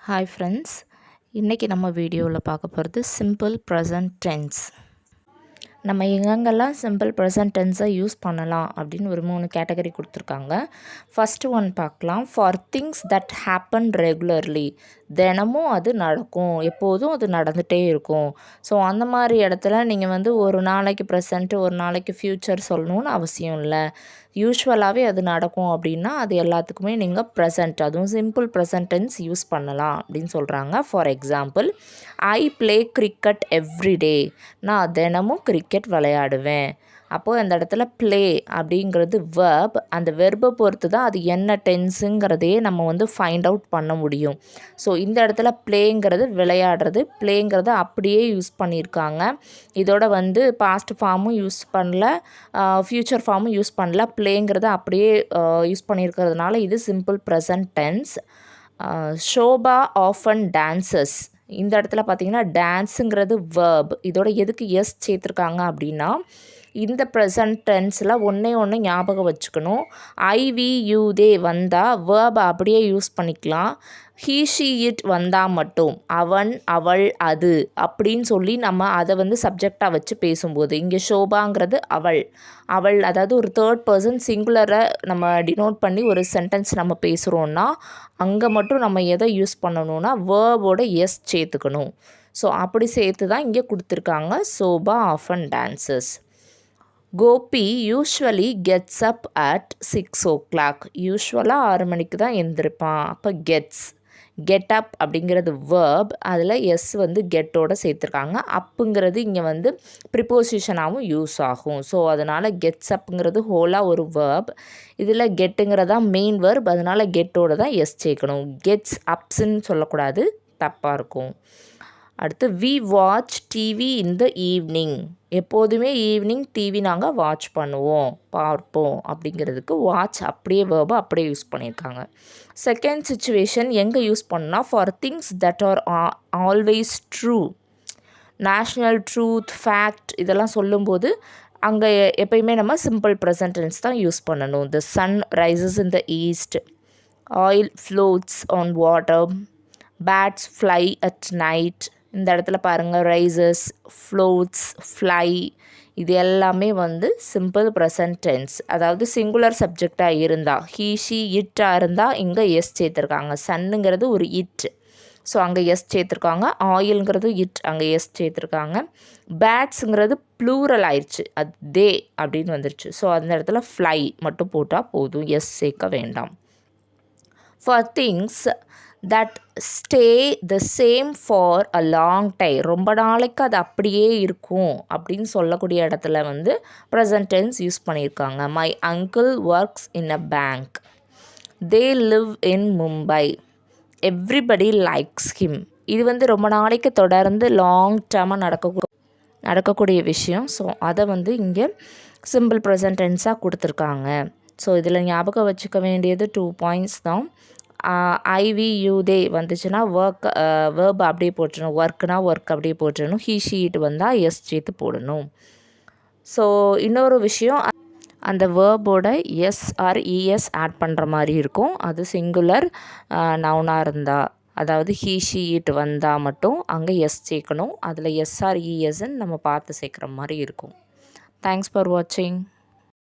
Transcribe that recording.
Hi friends, இன்றைக்கி நம்ம வீடியோவில் பார்க்க போகிறது சிம்பிள் ப்ரெசன்ட் டென்ஸ். நம்ம எங்கெங்கெல்லாம் சிம்பிள் ப்ரெசன்ட் டென்ஸை யூஸ் பண்ணலாம் அப்படின்னு ஒரு 3 கேட்டகரி கொடுத்துருக்காங்க. ஃபஸ்ட்டு ஒன் பார்க்கலாம். For things that happen regularly, தினமும் அது நடக்கும், எப்போதும் அது நடந்துகிட்டே இருக்கும். ஸோ அந்த மாதிரி இடத்துல நீங்கள் ஒரு நாளைக்கு ப்ரெசண்ட்டு ஒரு நாளைக்கு ஃப்யூச்சர் சொல்லணும்னு அவசியம் இல்லை. யூஸ்வலாகவே அது நடக்கும் அப்படின்னா அது எல்லாத்துக்குமே நீங்கள் ப்ரெசண்ட், அதுவும் சிம்பிள் ப்ரெசன்ட் டென்ஸ் யூஸ் பண்ணலாம் அப்படின்னு சொல்கிறாங்க. For example, I play cricket everyday, நான் தினமும் கிரிக்கெட் விளையாடுவேன். அப்போது அந்த இடத்துல ப்ளே அப்படிங்கிறது வேர்ப். அந்த வெர்பை பொறுத்து தான் அது என்ன டென்ஸுங்கிறதையே நம்ம ஃபைண்ட் அவுட் பண்ண முடியும். ஸோ இந்த இடத்துல ப்ளேங்கிறது விளையாடுறது, ப்ளேங்கிறத அப்படியே யூஸ் பண்ணியிருக்காங்க. இதோட பாஸ்ட் ஃபார்மும் யூஸ் பண்ணல, ஃப்யூச்சர் ஃபார்மும் யூஸ் பண்ணல, ப்ளேங்கிறத அப்படியே யூஸ் பண்ணியிருக்கிறதுனால இது simple present tense. Shobha often dances, இந்த இடத்துல பார்த்தீங்கன்னா டான்ஸுங்கிறது வேர்ப். இதோட எதுக்கு எஸ் சேர்த்துருக்காங்க அப்படின்னா, இந்த ப்ரெசன்ட் டென்ஸில் ஒன்று ஞாபகம் வச்சுக்கணும். ஐவியூதே வந்தால் வேர்பை அப்படியே யூஸ் பண்ணிக்கலாம். ஹீ ஷி இட் வந்தால் மட்டும் அவன் அவள் அது அப்படின்னு சொல்லி நம்ம அதை சப்ஜெக்டாக வச்சு பேசும்போது, இங்கே ஷோபாங்கிறது அவள், அவள் அதாவது ஒரு தேர்ட் பர்சன் சிங்குலரை நம்ம டினோட் பண்ணி ஒரு சென்டென்ஸ் நம்ம பேசுகிறோன்னா அங்கே மட்டும் நம்ம எதை யூஸ் பண்ணணும்னா வேர்போட எஸ் சேர்த்துக்கணும். ஸோ அப்படி சேர்த்து தான் இங்கே கொடுத்துருக்காங்க. Shobha often dances. Gopi usually gets up at 6 o'clock, யூஸ்வலாக 6 மணிக்கு தான் எழுந்திருப்பான். அப்போ கெட் அப் அப்படிங்கிறது வேர்ப், அதில் எஸ் கெட்டோட சேர்த்துருக்காங்க. அப்புங்கிறது இங்கே ப்ரிப்போசிஷனாகவும் யூஸ் ஆகும். ஸோ அதனால் கெட்ஸ் அப்புங்கிறது ஹோலாக ஒரு வேர்ப், இதில் கெட்டுங்கிறதா மெயின் வேர்ப், அதனால் கெட்டோட தான் எஸ் சேர்க்கணும். கெட்ஸ் அப்ஸ்ன்னு சொல்லக்கூடாது, தப்பாக இருக்கும். அடுத்து, we watch TV in the evening, எப்போதுமே ஈவினிங் டிவி நாங்கள் வாட்ச் பண்ணுவோம், பார்ப்போம் அப்படிங்கிறதுக்கு வாட்ச் அப்படியே வேர்பை அப்படியே யூஸ் பண்ணியிருக்காங்க. செகண்ட் சிச்சுவேஷன் எங்கே யூஸ் பண்ணால், for things that are always true, natural truth, fact இதெல்லாம் சொல்லும்போது அங்கே எப்பயுமே நம்ம சிம்பிள் ப்ரெசன்ட் டென்ஸ் தான் யூஸ் பண்ணணும். The sun rises in the east, oil floats on water, bats fly at night. இந்த இடத்துல பாருங்கள், ரைசஸ், ஃப்ளோட்ஸ், ஃப்ளை, இது எல்லாமே சிம்பிள் ப்ரெசன்ட் டென்ஸ். அதாவது சிங்குலர் சப்ஜெக்டாக இருந்தால், ஹீ ஷி இட்டாக இருந்தால் இங்கே எஸ் சேர்த்துருக்காங்க. சன்னுங்கிறது ஒரு இட், ஸோ அங்கே எஸ் சேர்த்துருக்காங்க. ஆயில்ங்கிறது இட், அங்கே எஸ் சேர்த்துருக்காங்க. பேட்ஸுங்கிறது ப்ளூரல் ஆயிடுச்சு, அது தே அப்படின்னு வந்துருச்சு. ஸோ அந்த இடத்துல ஃப்ளை மட்டும் போட்டால் போதும், எஸ் சேர்க்க வேண்டாம். For things that stay the same for a long time, ரொம்ப நாளைக்கு அது அப்படியே இருக்கும் அப்படின்னு சொல்லக்கூடிய இடத்துல ப்ரெசன்ட் டென்ஸ் யூஸ் பண்ணியிருக்காங்க. My uncle works in a bank, they live in Mumbai, everybody likes him. இது ரொம்ப நாளைக்கு தொடர்ந்து லாங் டேர்மாக நடக்கக்கூடிய விஷயம். ஸோ அதை இங்கே சிம்பிள் ப்ரெசன்ட் டென்ஸாக கொடுத்துருக்காங்க. ஸோ இதில் ஞாபகம் வச்சுக்க வேண்டியது 2 பாயிண்ட்ஸ் தான். ஐவியூதே வந்துச்சுன்னா வேர்ப் அப்படியே போட்டுடணும், ஒர்க்னா ஒர்க் அப்படியே போட்டுடணும், ஹீ ஷீட் வந்தால் எஸ் சேர்த்து போடணும். ஸோ இன்னொரு விஷயம், அந்த வேர்போட எஸ் ஆர் இஎஸ் ஆட் பண்ணுற மாதிரி இருக்கும். அது சிங்குலர் நவுனாக இருந்தால், அதாவது ஹீ ஷீ இட் வந்தால் மட்டும் அங்கே எஸ் சேர்க்கணும். அதில் எஸ்ஆர் இஎஸ்ன்னு நம்ம பார்த்து சேர்க்குற மாதிரி இருக்கும். தேங்க்ஸ் ஃபார் வாட்சிங்.